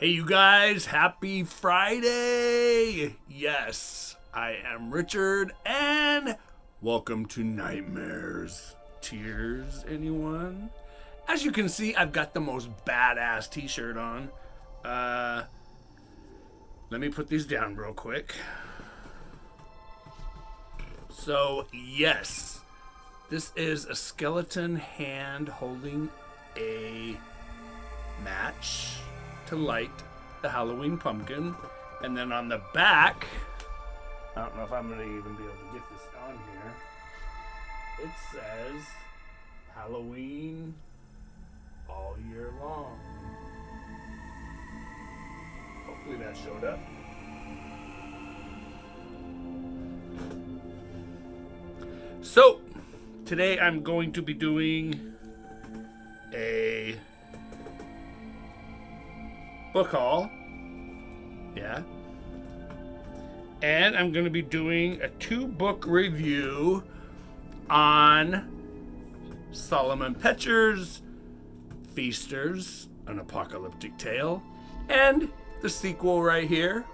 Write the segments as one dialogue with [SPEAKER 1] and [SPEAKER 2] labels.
[SPEAKER 1] Hey, you guys, happy Friday! Yes, I am Richard, and welcome to Nightmares. Tears, anyone? As you can see, I've got the most badass t-shirt on. Let me put these down real quick. So, yes, this is a skeleton hand holding a match to light the Halloween pumpkin. And then on the back, I don't know if I'm going to even be able to get this on here. It says Halloween all year long. Hopefully that showed up. So, today I'm going to be doing a book haul. Yeah. And I'm going to be doing a 2-book review on Solomon Petcher's Feasters, An Apocalyptic Tale, and the sequel right here,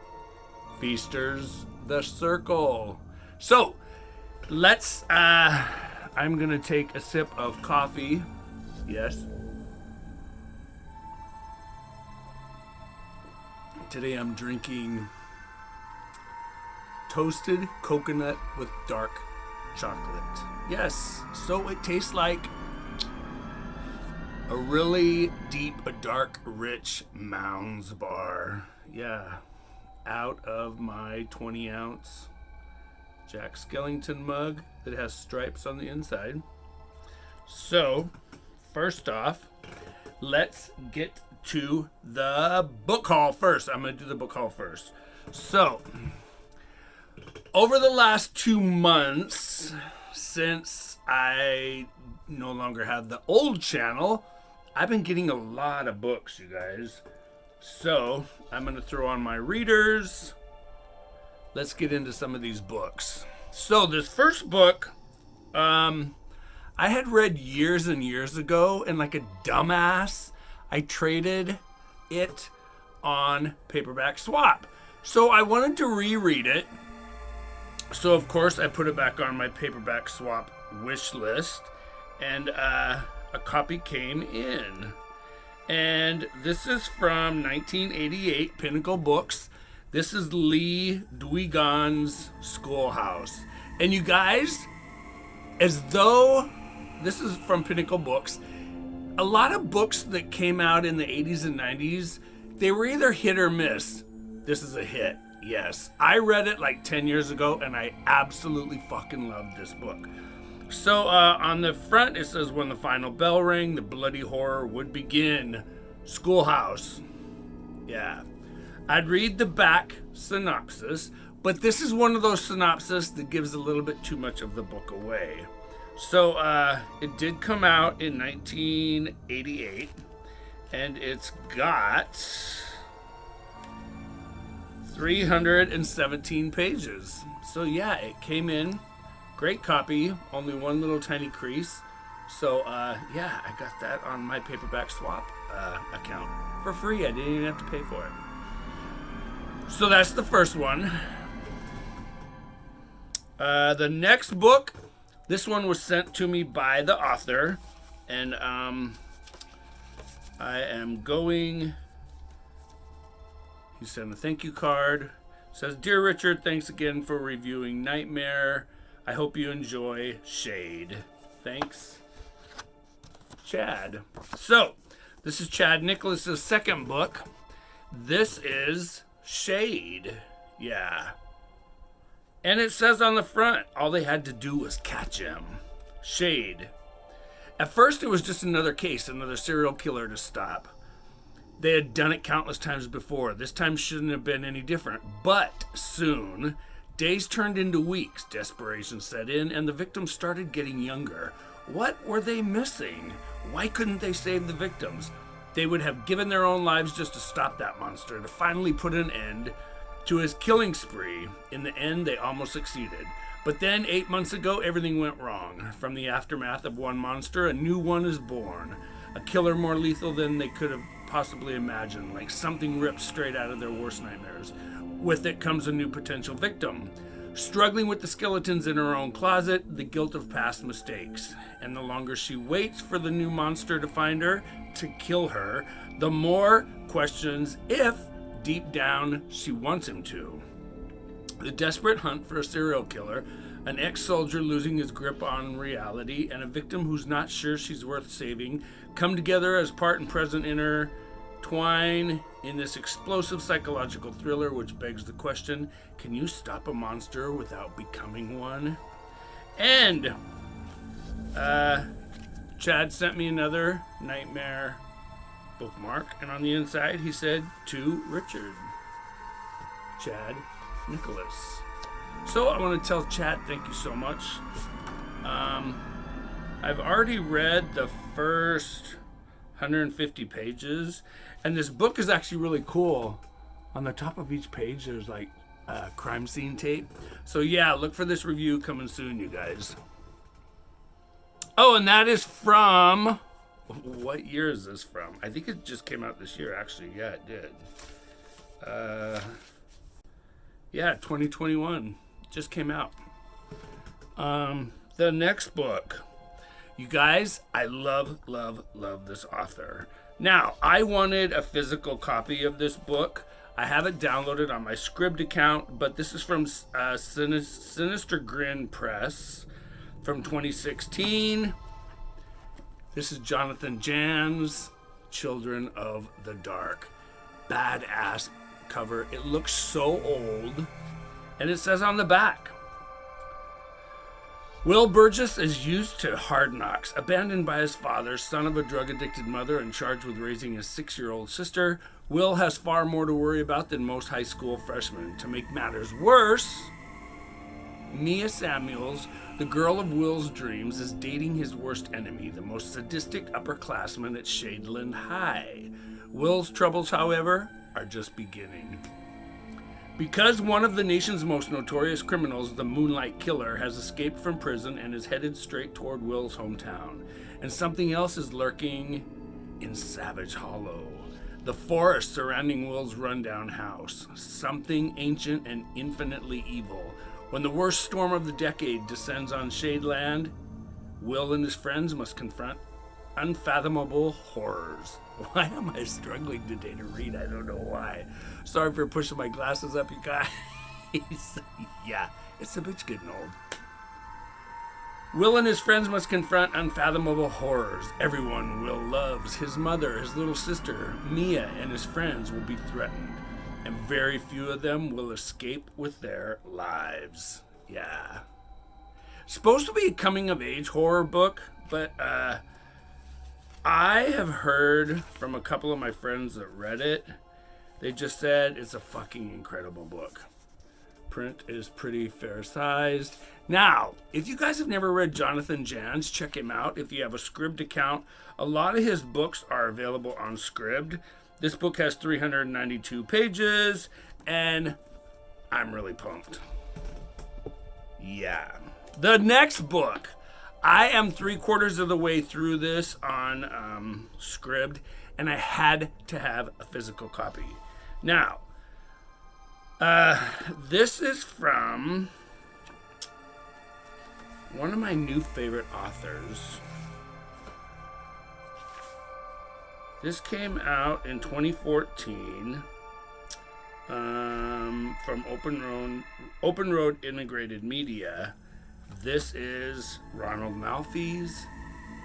[SPEAKER 1] Feasters, The Circle. So, let's, I'm going to take a sip of coffee. Yes. Today I'm drinking toasted coconut with dark chocolate. Yes, so it tastes like a really deep, dark, rich Mounds bar. Yeah, out of my 20-ounce Jack Skellington mug that has stripes on the inside. So, first off, let's get to the book haul first. I'm going to do the book haul first. So, over the last 2 months, since I no longer have the old channel, I've been getting a lot of books, you guys. So, I'm going to throw on my readers. Let's get into some of these books. So, this first book, I had read years and years ago, and like a dumbass, I traded it on paperback swap. So I wanted to reread it. So of course I put it back on my paperback swap wish list, and a copy came in. And this is from 1988, Pinnacle Books. This is Lee Dwegan's Schoolhouse. And you guys, as though this is from Pinnacle Books, a lot of books that came out in the 80s and 90s, they were either hit or miss. This is a hit, yes. I read it like 10 years ago, and I absolutely fucking loved this book. So on the front, it says, when the final bell rang, the bloody horror would begin. Schoolhouse. Yeah. I'd read the back synopsis, but this is one of those synopses that gives a little bit too much of the book away. So, it did come out in 1988, and it's got 317 pages. So, yeah, it came in. Great copy, only one little tiny crease. So, yeah, I got that on my paperback swap account for free. I didn't even have to pay for it. So, that's the first one. The next book, this one was sent to me by the author, and I am going, he sent a thank you card. It says, Dear Richard, thanks again for reviewing Nightmare. I hope you enjoy Shade. Thanks, Chad. So, this is Chad Nicholas's second book. This is Shade. Yeah. And it says on the front, all they had to do was catch him. Shade. At first, it was just another case, another serial killer to stop. They had done it countless times before. This time shouldn't have been any different. But soon, days turned into weeks. Desperation set in, and the victims started getting younger. What were they missing? Why couldn't they save the victims? They would have given their own lives just to stop that monster, to finally put an end to his killing spree. In the end, they almost succeeded. But then, 8 months ago, everything went wrong. From the aftermath of one monster, a new one is born. A killer more lethal than they could have possibly imagined, like something ripped straight out of their worst nightmares. With it comes a new potential victim. Struggling with the skeletons in her own closet, the guilt of past mistakes. And the longer she waits for the new monster to find her, to kill her, the more questions if, deep down, she wants him to. The desperate hunt for a serial killer, an ex-soldier losing his grip on reality, and a victim who's not sure she's worth saving come together as part and present intertwine in this explosive psychological thriller, which begs the question, can you stop a monster without becoming one? And Chad sent me another nightmare bookmark, and on the inside he said, to Richard. Chad Nicholas. So I want to tell Chad thank you so much. I've already read the first 150 pages, and this book is actually really cool. On the top of each page there's like crime scene tape. So yeah, look for this review coming soon, you guys. Oh, and that is from, what year is this from? I think it just came out this year, actually. Yeah, it did. Yeah, 2021. Just came out. The next book. You guys, I love this author. Now, I wanted a physical copy of this book. I have it downloaded on my Scribd account, but this is from Sinister Grin Press from 2016. This is Jonathan Jan's Children of the Dark. Badass cover. It looks so old. And it says on the back, Will Burgess is used to hard knocks. Abandoned by his father, son of a drug-addicted mother, and charged with raising his 6-year-old sister, Will has far more to worry about than most high school freshmen. To make matters worse, Mia Samuels, the girl of Will's dreams, is dating his worst enemy, the most sadistic upperclassman at Shadeland High. Will's troubles, however, are just beginning. Because one of the nation's most notorious criminals, the Moonlight Killer, has escaped from prison and is headed straight toward Will's hometown. And something else is lurking in Savage Hollow, the forest surrounding Will's rundown house. Something ancient and infinitely evil. When the worst storm of the decade descends on Shadeland, Will and his friends must confront unfathomable horrors. Why am I struggling today to read? I don't know why. Sorry for pushing my glasses up, you guys. Yeah, it's a bitch getting old. Will and his friends must confront unfathomable horrors. Everyone Will loves, his mother, his little sister, Mia, and his friends will be threatened. And very few of them will escape with their lives. Yeah. Supposed to be a coming-of-age horror book, but I have heard from a couple of my friends that read it. They just said it's a fucking incredible book. Print is pretty fair-sized. Now, if you guys have never read Jonathan Jan's, check him out. If you have a Scribd account, a lot of his books are available on Scribd. This book has 392 pages, and I'm really pumped. Yeah. The next book. I am 3/4 of the way through this on Scribd, and I had to have a physical copy. Now, this is from one of my new favorite authors. This came out in 2014 from Open Road Integrated Media. This is Ronald Malfi's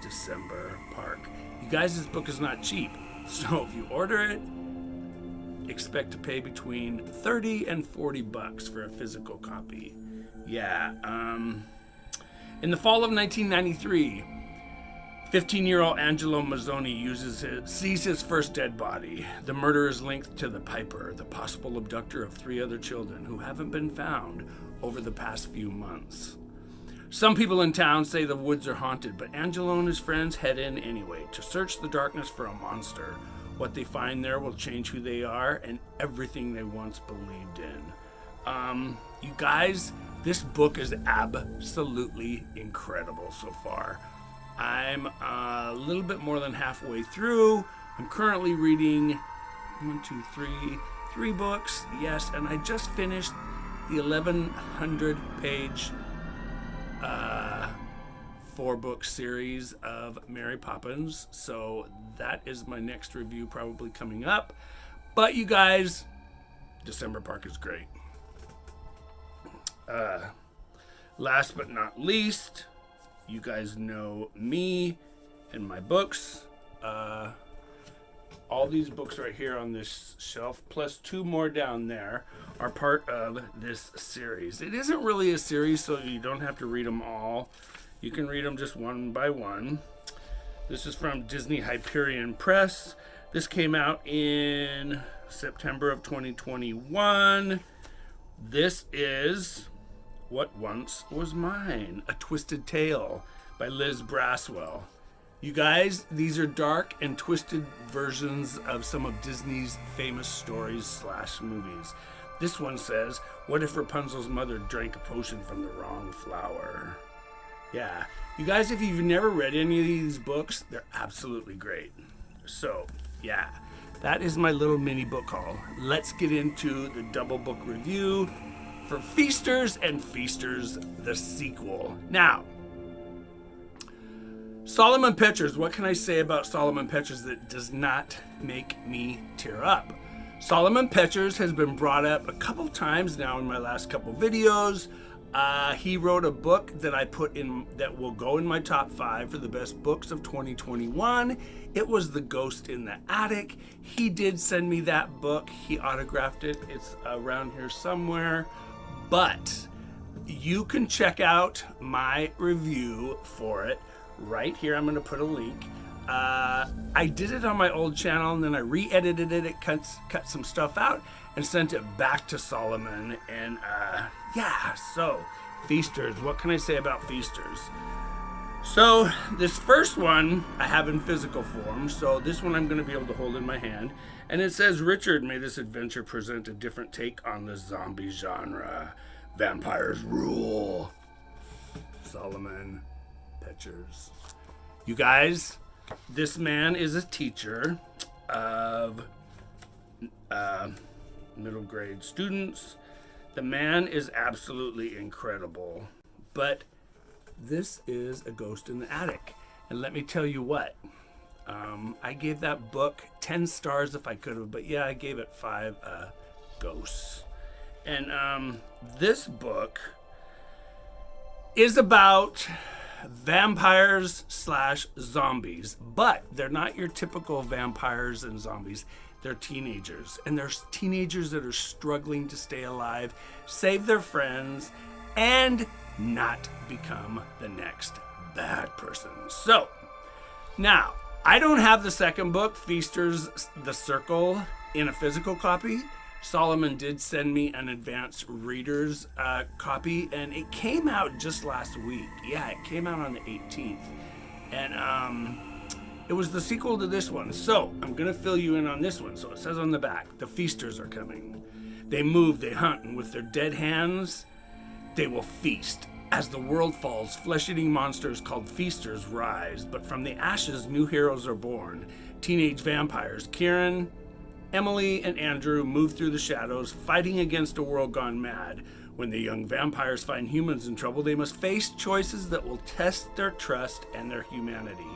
[SPEAKER 1] December Park. You guys, this book is not cheap, so if you order it, expect to pay between $30 and $40 for a physical copy. Yeah. In the fall of 1993, 15-year-old Angelo Mazzoni sees his first dead body. The murder is linked to the Piper, the possible abductor of 3 other children who haven't been found over the past few months. Some people in town say the woods are haunted, but Angelo and his friends head in anyway to search the darkness for a monster. What they find there will change who they are and everything they once believed in. You guys, this book is absolutely incredible so far. I'm a little bit more than halfway through. I'm currently reading three books. Yes, and I just finished the 1,100 page 4-book series of Mary Poppins. So that is my next review probably coming up. But you guys, December Park is great. Last but not least, you guys know me and my books. All these books right here on this shelf, plus 2 more down there, are part of this series. It isn't really a series, so you don't have to read them all. You can read them just one by one. This is from Disney Hyperion Press. This came out in September of 2021. This is What Once Was Mine, A Twisted Tale by Liz Braswell. You guys, these are dark and twisted versions of some of Disney's famous stories / movies. This one says, what if Rapunzel's mother drank a potion from the wrong flower? Yeah. You guys, if you've never read any of these books, they're absolutely great. So, yeah. That is my little mini book haul. Let's get into the double book review for Feasters and Feasters, the sequel. Now, Solomon Pictures, what can I say about Solomon Pictures that does not make me tear up? Solomon Pictures has been brought up a couple times now in my last couple videos. He wrote a book that I put in that will go in my top 5 for the best books of 2021. It was The Ghost in the Attic. He did send me that book. He autographed it. It's around here somewhere. But you can check out my review for it right here. I'm going to put a link. I did it on my old channel, and then I re-edited it. It cut some stuff out and sent it back to Solomon. And yeah, so Feasters. What can I say about Feasters? So this first one I have in physical form. So this one I'm going to be able to hold in my hand. And it says, Richard, may this adventure present a different take on the zombie genre. Vampires rule. Solomon Pictures. You guys, this man is a teacher of middle grade students. The man is absolutely incredible. But this is A Ghost in the Attic. And let me tell you what. I gave that book 10 stars if I could have. But yeah, I gave it 5 ghosts. And this book is about vampires / zombies, but they're not your typical vampires and zombies. They're teenagers, and there's teenagers that are struggling to stay alive, save their friends, and not become the next bad person. So now I don't have the second book, Feasters the Circle, in a physical copy. Solomon did send me an advanced reader's copy, and it came out just last week. Yeah, it came out on the 18th. And it was the sequel to this one. So I'm going to fill you in on this one. So it says on the back, the Feasters are coming. They move, they hunt, and with their dead hands, they will feast. As the world falls, flesh-eating monsters called Feasters rise. But from the ashes, new heroes are born. Teenage vampires, Kieran, Emily, and Andrew move through the shadows, fighting against a world gone mad. When the young vampires find humans in trouble, they must face choices that will test their trust and their humanity.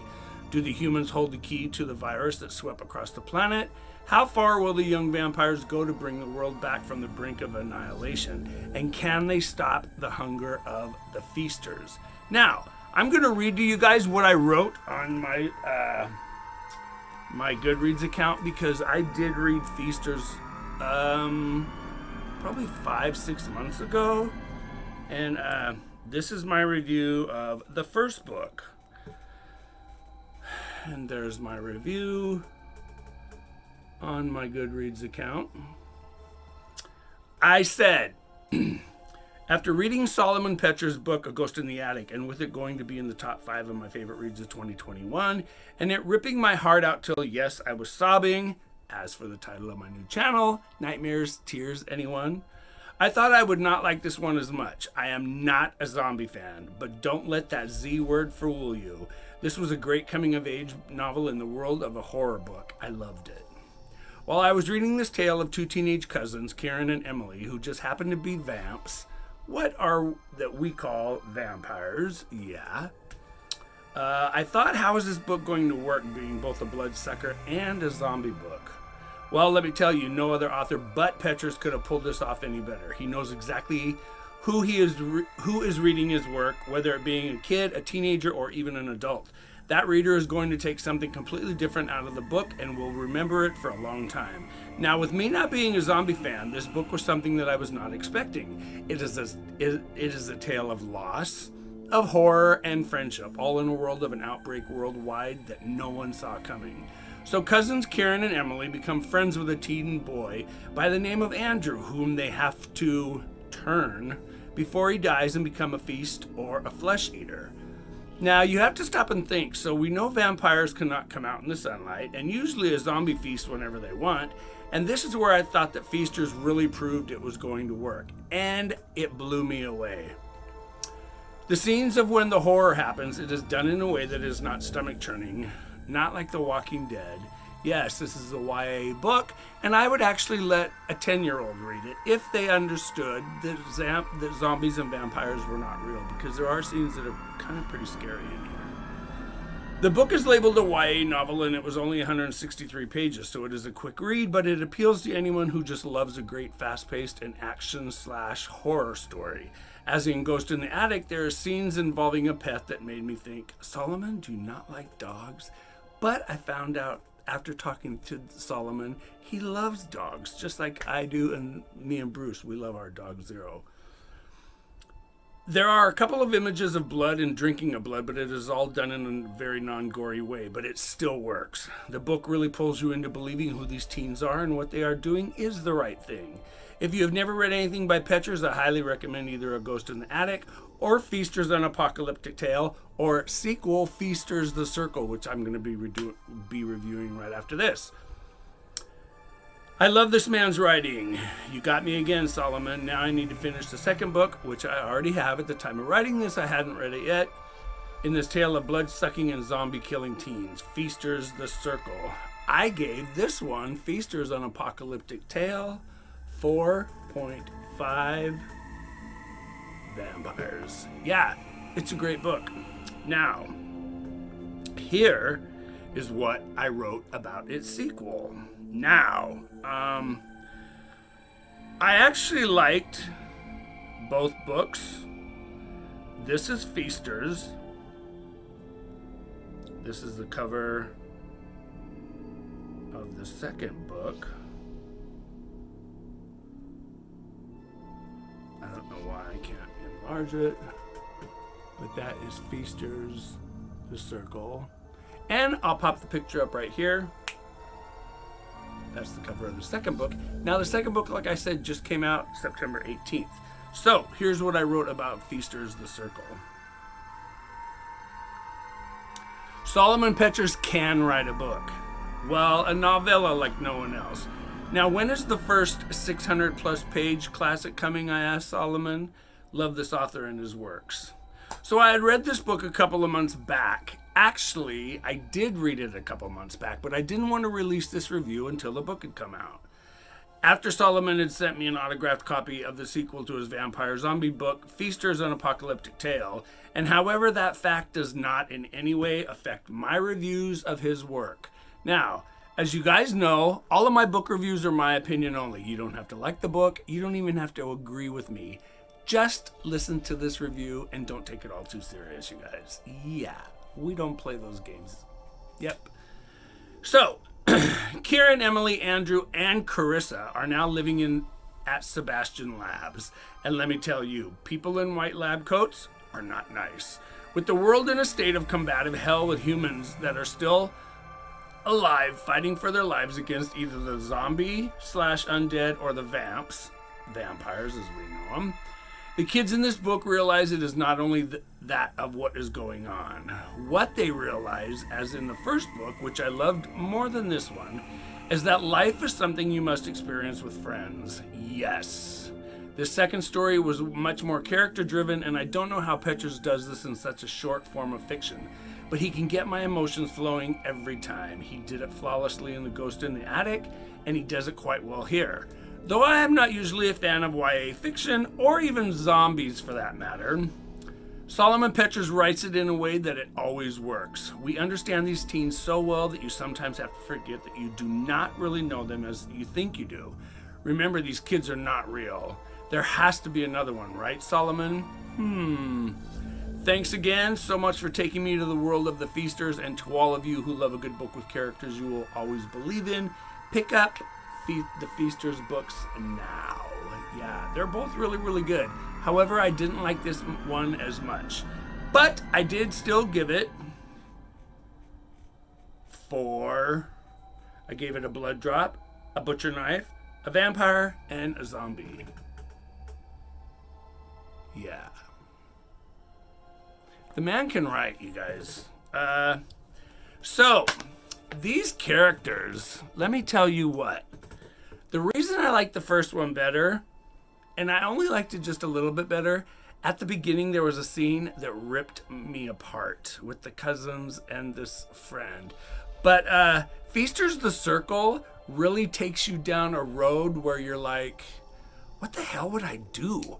[SPEAKER 1] Do the humans hold the key to the virus that swept across the planet? How far will the young vampires go to bring the world back from the brink of annihilation? And can they stop the hunger of the Feasters? Now, I'm going to read to you guys what I wrote on my Goodreads account, because I did read Feasters probably 5-6 months ago, and this is my review of the first book, and there's my review on my Goodreads account. I said, after reading Solomon Pictures' book, A Ghost in the Attic, and with it going to be in the top 5 of my favorite reads of 2021, and it ripping my heart out till, yes, I was sobbing, as for the title of my new channel, Nightmares, Tears, Anyone, I thought I would not like this one as much. I am not a zombie fan, but don't let that Z word fool you. This was a great coming-of-age novel in the world of a horror book. I loved it. While I was reading this tale of two teenage cousins, Kieran and Emily, who just happened to be vamps, what are that we call vampires, yeah. I thought, how is this book going to work being both a bloodsucker and a zombie book? Well, let me tell you, no other author but Petrus could have pulled this off any better. He knows exactly who is reading his work, whether it being a kid, a teenager, or even an adult. That reader is going to take something completely different out of the book and will remember it for a long time. Now, with me not being a zombie fan, this book was something that I was not expecting. It is a tale of loss, of horror, and friendship, all in a world of an outbreak worldwide that no one saw coming. So cousins Kieran and Emily become friends with a teen boy by the name of Andrew, whom they have to turn before he dies and become a feast or a flesh eater. Now, you have to stop and think. So we know vampires cannot come out in the sunlight, and usually a zombie feast whenever they want. And this is where I thought that Feasters really proved it was going to work. And it blew me away. The scenes of when the horror happens, it is done in a way that is not stomach-churning, not like The Walking Dead. Yes, this is a YA book, and I would actually let a 10-year-old read it if they understood that zombies and vampires were not real, because there are scenes that are kind of pretty scary in here. The book is labeled a YA novel, and it was only 163 pages, so it is a quick read, but it appeals to anyone who just loves a great fast-paced and action/horror story. As in Ghost in the Attic, there are scenes involving a pet that made me think, Solomon, do you not like dogs? But I found out after talking to Solomon, he loves dogs, just like I do, and me and Bruce, we love our dog Zero. There are a couple of images of blood and drinking of blood, but it is all done in a very non-gory way, but it still works. The book really pulls you into believing who these teens are and what they are doing is the right thing. If you have never read anything by Petrus, I highly recommend either A Ghost in the Attic or Feasters: An Apocalyptic Tale, or sequel Feasters: The Circle, which I'm going to be reviewing right after this. I love this man's writing. You got me again, Solomon. Now I need to finish the second book, which I already have. At the time of writing this, I hadn't read it yet. In this tale of blood-sucking and zombie-killing teens, Feasters: The Circle. I gave this one, Feasters: An Apocalyptic Tale, 4.5 vampires. Yeah, it's a great book. Now, here is what I wrote about its sequel. Now, I actually liked both books. This is Feasters. This is the cover of the second book. I don't know why I can't enlarge it, but that is Feasters: The Circle. And I'll pop the picture up right here. That's the cover of the second book. Now, the second book, like I said, just came out September 18th. So, here's what I wrote about Feasters: The Circle. Solomon Petrus can write a book. Well, a novella like no one else. Now, when is the first 600-plus page classic coming, I asked Solomon. Love this author and his works. So I had read this book a couple of months back. Actually, I did read it a couple months back, but I didn't want to release this review until the book had come out. After Solomon had sent me an autographed copy of the sequel to his vampire zombie book, Feasters: An Apocalyptic Tale, and however that fact does not in any way affect my reviews of his work. Now, as you guys know, all of my book reviews are my opinion only. You don't have to like the book. You don't even have to agree with me. Just listen to this review and don't take it all too serious, you guys. Yeah, we don't play those games. Yep. So, Kieran, Emily, Andrew, and Carissa are now living at Sebastian Labs. And let me tell you, people in white lab coats are not nice. With the world in a state of combative hell with humans that are still alive fighting for their lives against either the zombie/undead or the vampires as we know them, the kids in this book realize it is not only that of what is going on. What they realize, as in the first book, which I loved more than this one, is that life is something you must experience with friends. Yes. This second story was much more character driven, and I don't know how Petchers does this in such a short form of fiction, but he can get my emotions flowing every time. He did it flawlessly in The Ghost in the Attic, and he does it quite well here. Though I am not usually a fan of YA fiction, or even zombies for that matter, Solomon Petchers writes it in a way that it always works. We understand these teens so well that you sometimes have to forget that you do not really know them as you think you do. Remember, these kids are not real. There has to be another one, right, Solomon? Thanks again so much for taking me to the world of the Feasters, and to all of you who love a good book with characters you will always believe in, pick up the Feasters books now. Yeah, they're both really, really good. However, I didn't like this one as much, but I did still give it 4. I gave it a blood drop, a butcher knife, a vampire, and a zombie. Yeah. The man can write, you guys. So, these characters, let me tell you what. The reason I like the first one better, and I only liked it just a little bit better, at the beginning there was a scene that ripped me apart with the cousins and this friend. But Feasters the Circle really takes you down a road where you're like, what the hell would I do?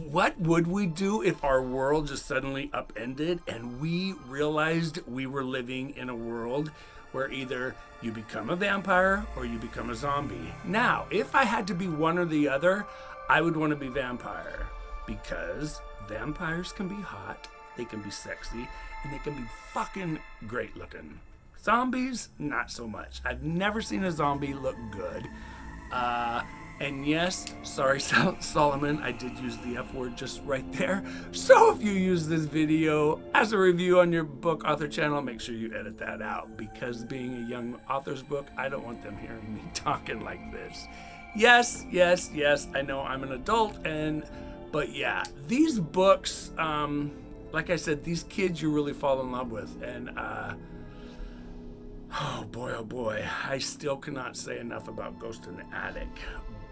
[SPEAKER 1] What would we do if our world just suddenly upended and we realized we were living in a world where either you become a vampire or you become a zombie? Now, if I had to be one or the other, I would want to be vampire, because vampires can be hot, they can be sexy, and they can be fucking great looking. Zombies, not so much. I've never seen a zombie look good. And yes, sorry Solomon, I did use the F word just right there. So if you use this video as a review on your book author channel, make sure you edit that out, because being a young author's book, I don't want them hearing me talking like this. Yes, I know I'm an adult, but yeah, these books, like I said, these kids you really fall in love with, and oh boy, I still cannot say enough about Ghost in the Attic.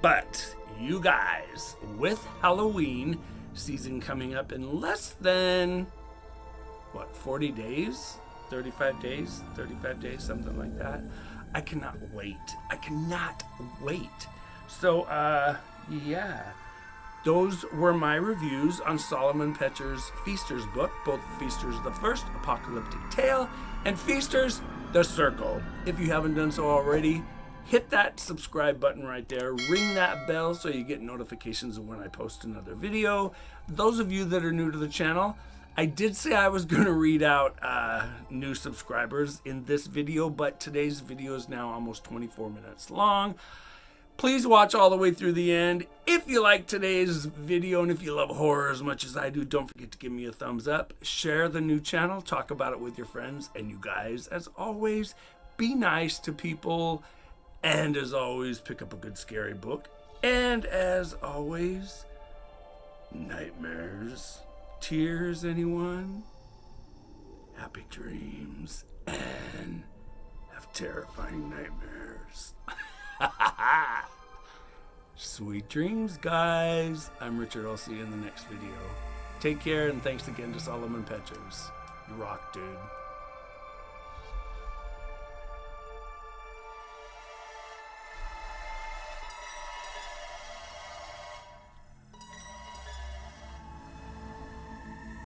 [SPEAKER 1] But you guys, with Halloween season coming up in less than, 40 days? 35 days, something like that. I cannot wait. So, yeah. Those were my reviews on Solomon Petchers' Feasters book, both Feasters the First Apocalyptic Tale and Feasters the Circle. If you haven't done so already, hit that subscribe button right there. Ring that bell so you get notifications of when I post another video. Those of you that are new to the channel, I did say I was going to read out new subscribers in this video, but today's video is now almost 24 minutes long. Please watch all the way through the end. If you like today's video and if you love horror as much as I do, don't forget to give me a thumbs up. Share the new channel. Talk about it with your friends. And you guys, as always, be nice to people. And as always, pick up a good scary book. And as always, nightmares. Tears, anyone? Happy dreams. And have terrifying nightmares. Sweet dreams, guys. I'm Richard. I'll see you in the next video. Take care, and thanks again to Solomon Petchers. You rock, dude.